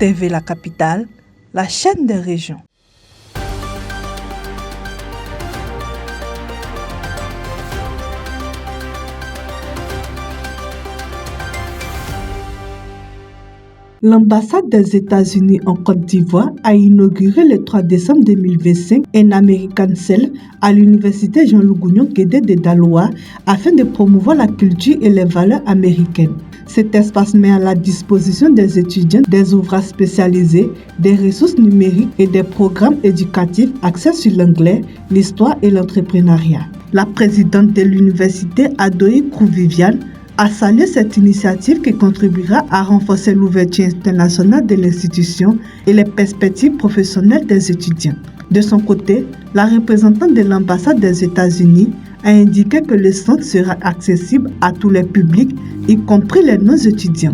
TV La Capitale, la chaîne des régions. L'ambassade des États-Unis en Côte d'Ivoire a inauguré le 3 décembre 2025 un American Cell à l'université Jean-Louis Gagnon-Guédé de Daloa afin de promouvoir la culture et les valeurs américaines. Cet espace met à la disposition des étudiants des ouvrages spécialisés, des ressources numériques et des programmes éducatifs axés sur l'anglais, l'histoire et l'entrepreneuriat. La présidente de l'université, Adoyi Kouviviane, a salué cette initiative qui contribuera à renforcer l'ouverture internationale de l'institution et les perspectives professionnelles des étudiants. De son côté, la représentante de l'ambassade des États-Unis a indiqué que le centre sera accessible à tous les publics, y compris les non-étudiants.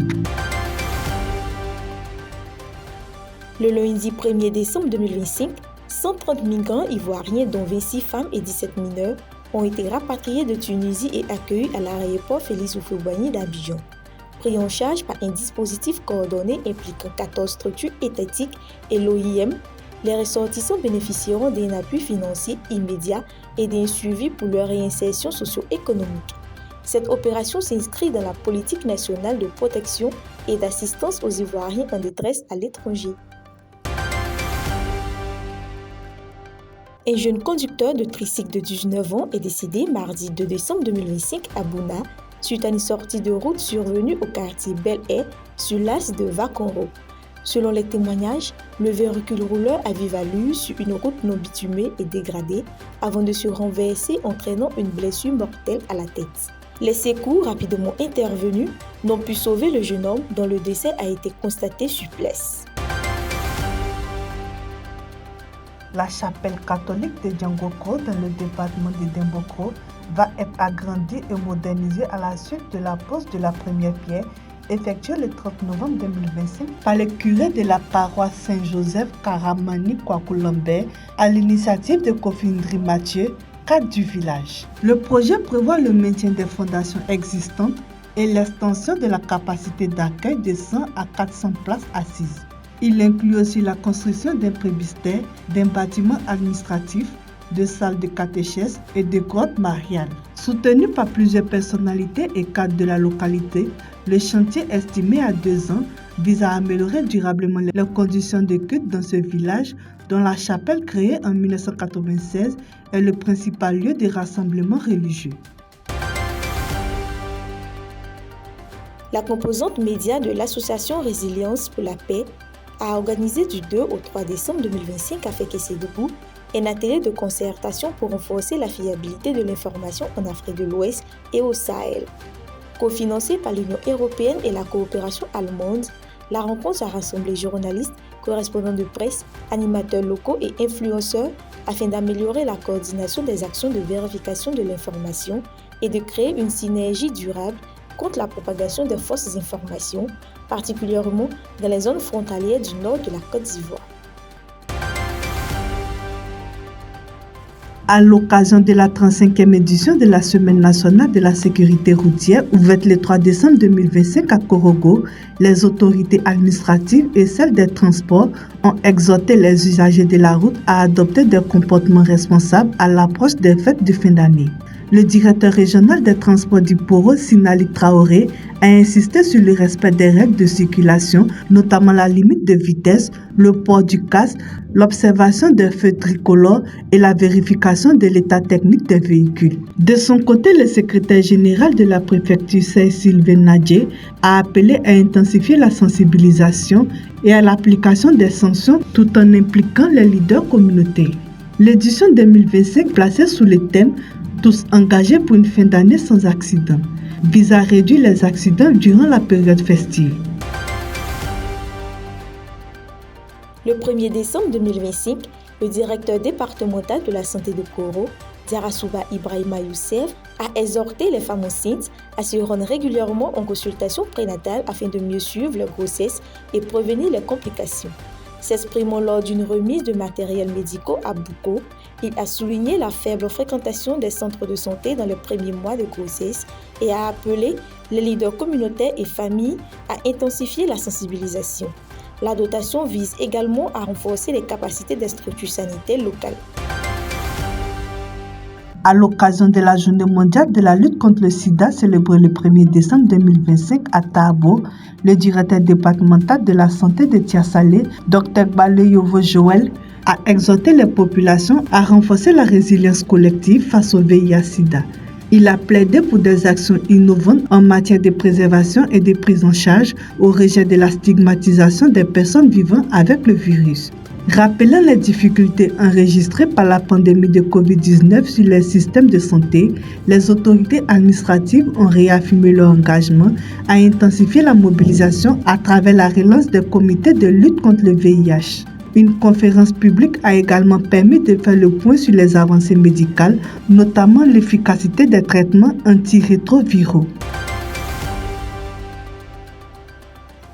Le lundi 1er décembre 2025, 130 migrants ivoiriens, dont 26 femmes et 17 mineurs, ont été rapatriés de Tunisie et accueillis à l'aéroport Félix Houphouët-Boigny d'Abidjan. Pris en charge par un dispositif coordonné impliquant 14 structures étatiques et l'OIM, les ressortissants bénéficieront d'un appui financier immédiat et d'un suivi pour leur réinsertion socio-économique. Cette opération s'inscrit dans la politique nationale de protection et d'assistance aux Ivoiriens en détresse à l'étranger. Un jeune conducteur de tricycle de 19 ans est décédé mardi 2 décembre 2025 à Bouna, suite à une sortie de route survenue au quartier Bel-Air sur l'axe de Vaconro. Selon les témoignages, le véhicule rouleur à vive allure sur une route non bitumée et dégradée avant de se renverser entraînant une blessure mortelle à la tête. Les secours rapidement intervenus n'ont pu sauver le jeune homme dont le décès a été constaté sur place. La chapelle catholique de Diangoko dans le département de Demboko va être agrandie et modernisée à la suite de la pose de la première pierre effectuée le 30 novembre 2025 par le curé de la paroisse Saint-Joseph Karamani Kwakulambert à l'initiative de Kofi Ndri Mathieu, cadre du village. Le projet prévoit le maintien des fondations existantes et l'extension de la capacité d'accueil de 100 à 400 places assises. Il inclut aussi la construction d'un presbytère, d'un bâtiment administratif, de salles de catéchèse et de grottes mariales. Soutenu par plusieurs personnalités et cadres de la localité, le chantier estimé à 2 ans vise à améliorer durablement les conditions de culte dans ce village dont la chapelle créée en 1996 est le principal lieu de rassemblement religieux. La composante média de l'association Résilience pour la paix a organisé du 2 au 3 décembre 2025 à Fekessédougou un atelier de concertation pour renforcer la fiabilité de l'information en Afrique de l'Ouest et au Sahel. Cofinancée par l'Union européenne et la coopération allemande, la rencontre a rassemblé journalistes, correspondants de presse, animateurs locaux et influenceurs afin d'améliorer la coordination des actions de vérification de l'information et de créer une synergie durable contre la propagation des fausses informations, particulièrement dans les zones frontalières du nord de la Côte d'Ivoire. À l'occasion de la 35e édition de la Semaine nationale de la sécurité routière, ouverte le 3 décembre 2025 à Korogo, les autorités administratives et celles des transports ont exhorté les usagers de la route à adopter des comportements responsables à l'approche des fêtes de fin d'année. Le directeur régional des transports du Poro, Sinali Traoré, a insisté sur le respect des règles de circulation, notamment la limite de vitesse, le port du casque, l'observation des feux tricolores et la vérification de l'état technique des véhicules. De son côté, le secrétaire général de la préfecture, Sylvain Nadje, a appelé à intensifier la sensibilisation et à l'application des sanctions tout en impliquant les leaders communautaires. L'édition 2025, placée sous le thème « Tous engagés pour une fin d'année sans accident », vise à réduire les accidents durant la période festive. Le 1er décembre 2025, le directeur départemental de la santé de Koro, Diarasouba Ibrahima Youssef, a exhorté les femmes enceintes à se rendre régulièrement en consultation prénatale afin de mieux suivre leur grossesse et prévenir les complications. S'exprimant lors d'une remise de matériel médicaux à Bouko, il a souligné la faible fréquentation des centres de santé dans les premiers mois de grossesse et a appelé les leaders communautaires et familles à intensifier la sensibilisation. La dotation vise également à renforcer les capacités des structures sanitaires locales. À l'occasion de la Journée mondiale de la lutte contre le sida célébrée le 1er décembre 2025 à Tabo, le directeur départemental de la santé de Tiasalé, Dr Baleyovo Joël, a exhorté les populations à renforcer la résilience collective face au VIH-Sida. Il a plaidé pour des actions innovantes en matière de préservation et de prise en charge au rejet de la stigmatisation des personnes vivant avec le virus. Rappelant les difficultés enregistrées par la pandémie de COVID-19 sur les systèmes de santé, les autorités administratives ont réaffirmé leur engagement à intensifier la mobilisation à travers la relance des comités de lutte contre le VIH. Une conférence publique a également permis de faire le point sur les avancées médicales, notamment l'efficacité des traitements antirétroviraux.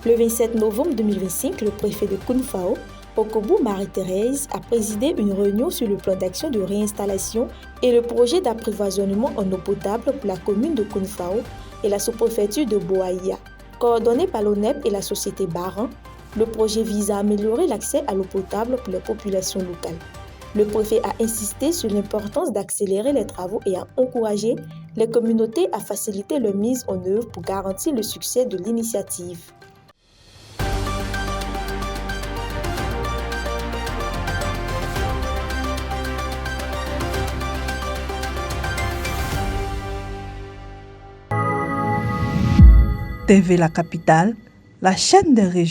Le 27 novembre 2025, le préfet de Kounfao, Okobou Marie-Thérèse, a présidé une réunion sur le plan d'action de réinstallation et le projet d'approvisionnement en eau potable pour la commune de Kounfao et la sous-préfecture de Boaïa. Coordonné par l'ONEP et la société Baran, le projet vise à améliorer l'accès à l'eau potable pour les populations locales. Le préfet a insisté sur l'importance d'accélérer les travaux et à encourager les communautés à faciliter leur mise en œuvre pour garantir le succès de l'initiative. TV La Capitale, la chaîne des régions.